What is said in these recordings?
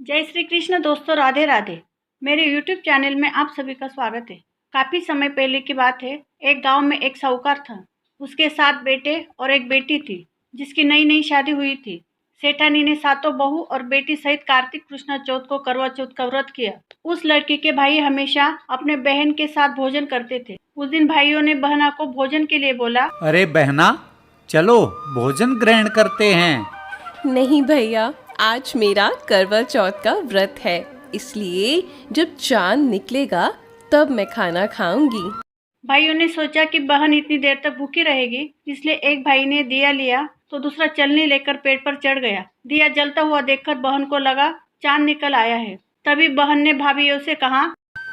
जय श्री कृष्ण दोस्तों, राधे राधे। मेरे YouTube चैनल में आप सभी का स्वागत है। काफ़ी समय पहले की बात है। एक गांव में एक साहूकार था। उसके 7 बेटे और एक बेटी थी, जिसकी नई नई शादी हुई थी। सेठानी ने सातों बहू और बेटी सहित कार्तिक कृष्ण चौथ को करवा चौथ का व्रत किया। उस लड़की के भाई हमेशा अपने बहन के साथ भोजन करते थे। उस दिन भाइयों ने बहना को भोजन के लिए बोला। अरे बहना, चलो भोजन ग्रहण करते हैं। नहीं भैया, आज मेरा करवा चौथ का व्रत है, इसलिए जब चांद निकलेगा तब मैं खाना खाऊंगी। भाइयों ने सोचा कि बहन इतनी देर तक भूखी रहेगी, इसलिए एक भाई ने दिया लिया तो दूसरा चलनी लेकर पेड़ पर चढ़ गया। दिया जलता हुआ देखकर बहन को लगा चांद निकल आया है। तभी बहन ने भाभीयों से कहा।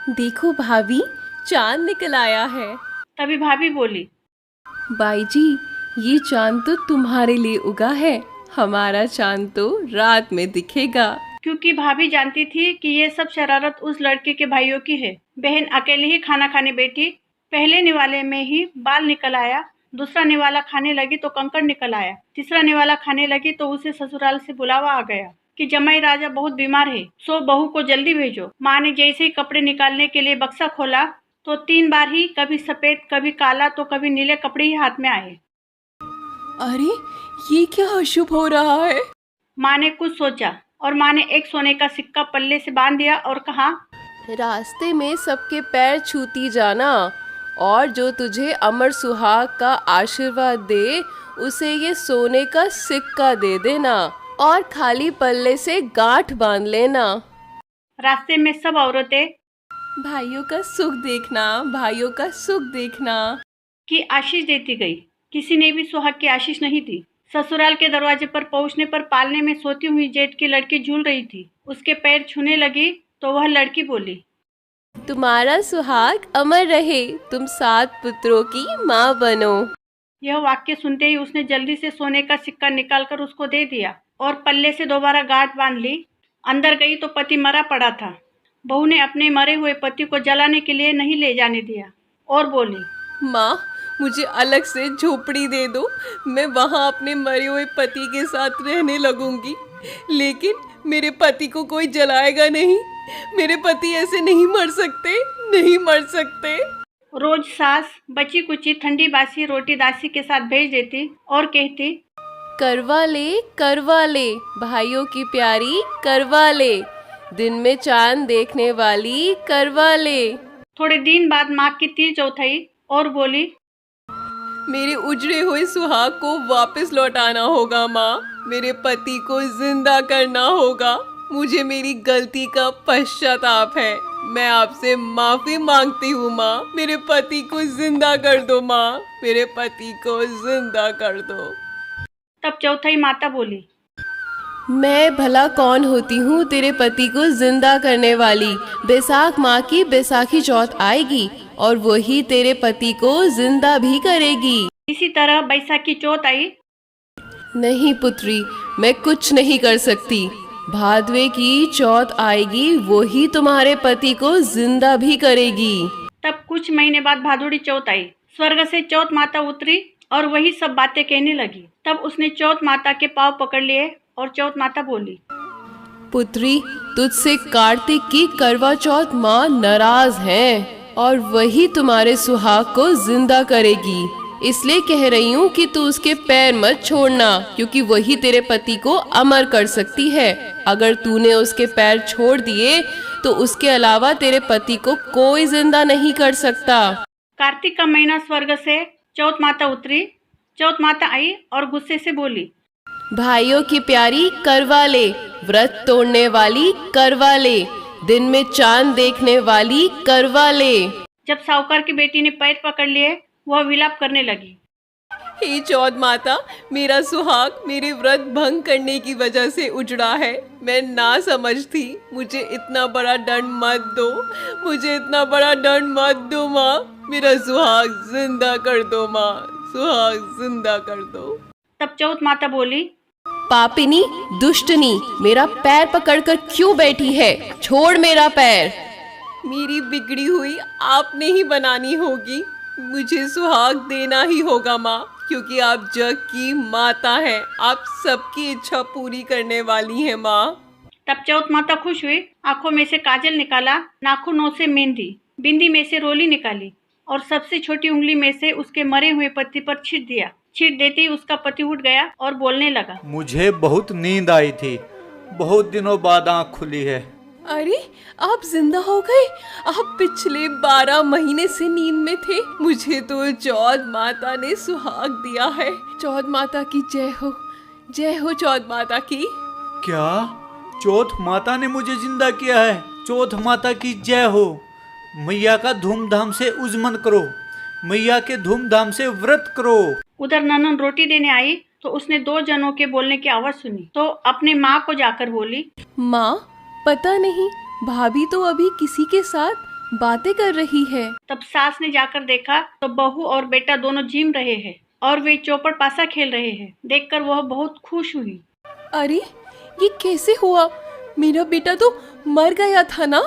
देखो भाभी, चांद निकल आया है। तभी भाभी बोली, बाई जी, ये चांद तो तुम्हारे लिए उगा है, हमारा चांद तो रात में दिखेगा। क्योंकि भाभी जानती थी कि ये सब शरारत उस लड़के के भाइयों की है। बहन अकेले ही खाना खाने बैठी। पहले निवाले में ही बाल निकल आया, दूसरा निवाला खाने लगी तो कंकड़ निकल आया, तीसरा निवाला खाने लगी तो उसे ससुराल से बुलावा आ गया कि जमाई राजा बहुत बीमार है, सो बहू को जल्दी भेजो। माँ ने जैसे ही कपड़े निकालने के लिए बक्सा खोला तो 3 बार ही कभी सफेद, कभी काला तो कभी नीले कपड़े ही हाथ में आए। अरे, ये क्या अशुभ हो रहा है? माँ ने कुछ सोचा और माँ ने एक सोने का सिक्का पल्ले से बांध दिया और कहा, रास्ते में सबके पैर छूती जाना, और जो तुझे अमर सुहाग का आशीर्वाद दे उसे ये सोने का सिक्का दे देना और खाली पल्ले से गांठ बांध लेना। रास्ते में सब औरतें भाइयों का सुख देखना, भाइयों का सुख देखना की आशीष देती गई। किसी ने भी सुहाग की आशीष नहीं दी। ससुराल के दरवाजे पर पहुंचने पर पालने में सोती हुई जेठ की लड़की झूल रही थी। उसके पैर छूने लगी तो वह लड़की बोली, तुम्हारा सुहाग अमर रहे, तुम 7 पुत्रों की माँ बनो। यह वाक्य सुनते ही उसने जल्दी से सोने का सिक्का निकालकर उसको दे दिया और पल्ले से दोबारा गांठ बांध ली। अंदर गई तो पति मरा पड़ा था। बहू ने अपने मरे हुए पति को जलाने के लिए नहीं ले जाने दिया और बोली, माँ, मुझे अलग से झोपड़ी दे दो, मैं वहाँ अपने मरे हुए पति के साथ रहने लगूंगी, लेकिन मेरे पति को कोई जलाएगा नहीं। मेरे पति ऐसे नहीं मर सकते, नहीं मर सकते। रोज सास बची कुची ठंडी बासी रोटी दासी के साथ भेज देती और कहती, करवा ले, भाइयों की प्यारी करवा ले, दिन में चांद देखने वाली करवा ले। थोड़े दिन बाद माँ की तीज चौथाई और बोली, मेरे उजड़े हुए सुहाग को वापस लौटाना होगा माँ, मेरे पति को जिंदा करना होगा। मुझे मेरी गलती का पश्चाताप है, मैं आपसे माफी मांगती हूँ माँ। मेरे पति को जिंदा कर दो माँ, मेरे पति को जिंदा कर दो। तब चौथाई माता बोली, मैं भला कौन होती हूँ तेरे पति को जिंदा करने वाली। बैसाख माह की बैसाखी चौथ आएगी और वही तेरे पति को जिंदा भी करेगी। इसी तरह बैसाखी चौथ आई। नहीं पुत्री, मैं कुछ नहीं कर सकती। भादवे की चौथ आएगी, वही तुम्हारे पति को जिंदा भी करेगी। तब कुछ महीने बाद भादुड़ी चौथ आई। स्वर्ग से चौथ माता उतरी और वही सब बातें कहने लगी। तब उसने चौथ माता के पांव पकड़ लिए और चौथ माता बोली, पुत्री, तुझसे कार्तिक की करवा चौथ माँ नाराज है और वही तुम्हारे सुहाग को जिंदा करेगी। इसलिए कह रही हूँ कि तू उसके पैर मत छोड़ना, क्योंकि वही तेरे पति को अमर कर सकती है। अगर तूने उसके पैर छोड़ दिए तो उसके अलावा तेरे पति को कोई जिंदा नहीं कर सकता। कार्तिक का महीना स्वर्ग से चौथ माता उतरी। चौथ माता आई और गुस्से से बोली, भाइयों की प्यारी करवा ले, व्रत तोड़ने वाली करवा ले, दिन में चांद देखने वाली करवा ले। जब साहूकार की बेटी ने पैर पकड़ लिए, वह विलाप करने लगी। हे चौथ माता, मेरा सुहाग मेरे व्रत भंग करने की वजह से उजड़ा है। मैं ना समझ थी, मुझे इतना बड़ा दंड मत दो, मुझे इतना बड़ा दंड मत दो माँ। मेरा सुहाग जिंदा कर दो माँ, सुहाग जिंदा कर दो। तब चौथ माता बोली, पापिनी, दुष्टनी, मेरा पैर पकड़कर क्यों बैठी है? छोड़ मेरा पैर। मेरी बिगड़ी हुई आपने ही बनानी होगी, मुझे सुहाग देना ही होगा माँ, क्योंकि आप जग की माता हैं, आप सबकी इच्छा पूरी करने वाली हैं माँ। तब चौथ माता खुश हुई, आंखों में से काजल निकाला, नाखूनों से मेहंदी, बिंदी में से रोली निकाली और सबसे छोटी उंगली में से उसके मरे हुए पति पर छींट दिया। छींट देते ही उसका पति उठ गया और बोलने लगा, मुझे बहुत नींद आई थी, बहुत दिनों बाद आँख खुली है। अरे आप जिंदा हो गए। आप पिछले 12 महीने से नींद में थे। मुझे तो चौथ माता ने सुहाग दिया है। चौथ माता की जय हो चौथ माता की। क्या चौथ माता ने मुझे जिंदा किया है? चौथ माता की जय हो। मैया का धूमधाम से उजमन करो, मैया के धूमधाम से व्रत करो। उधर ननन रोटी देने आई तो उसने 2 जनों के बोलने की आवाज सुनी तो अपने माँ को जाकर बोली, माँ, पता नहीं भाभी तो अभी किसी के साथ बातें कर रही है। तब सास ने जाकर देखा तो बहू और बेटा दोनों झूम रहे हैं और वे चौपड़ पासा खेल रहे हैं। देखकर वह बहुत खुश हुई। अरे ये कैसे हुआ? मेरा बेटा तो मर गया था ना।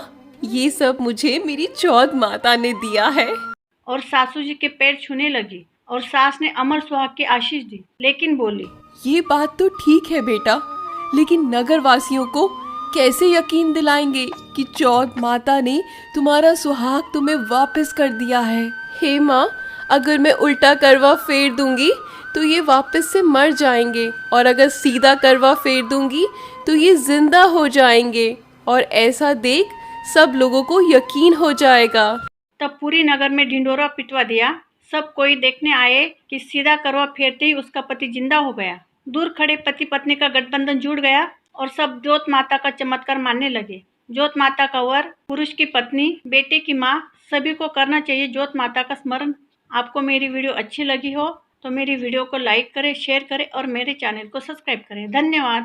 ये सब मुझे मेरी चौथ माता ने दिया है। और सासू जी के पैर छूने लगी और सास ने अमर सुहाग की आशीष दी, लेकिन बोली, ये बात तो ठीक है बेटा, लेकिन नगर वासियों को कैसे यकीन दिलाएंगे कि चौथ माता ने तुम्हारा सुहाग तुम्हें वापस कर दिया है? हे माँ, अगर मैं उल्टा करवा फेर दूंगी तो ये वापस से मर जाएंगे और अगर सीधा करवा फेर दूंगी तो ये जिंदा हो जाएंगे और ऐसा देख सब लोगों को यकीन हो जाएगा। तब पूरी नगर में ढिंडोरा पिटवा दिया। सब कोई देखने आए कि सीधा करवा फेरते ही उसका पति जिंदा हो गया। दूर खड़े पति पत्नी का गठबंधन जुड़ गया और सब जोत माता का चमत्कार मानने लगे। जोत माता का वर, पुरुष की पत्नी, बेटे की माँ, सभी को करना चाहिए जोत माता का स्मरण। आपको मेरी वीडियो अच्छी लगी हो तो मेरी वीडियो को लाइक करें, शेयर करें और मेरे चैनल को सब्सक्राइब करें। धन्यवाद।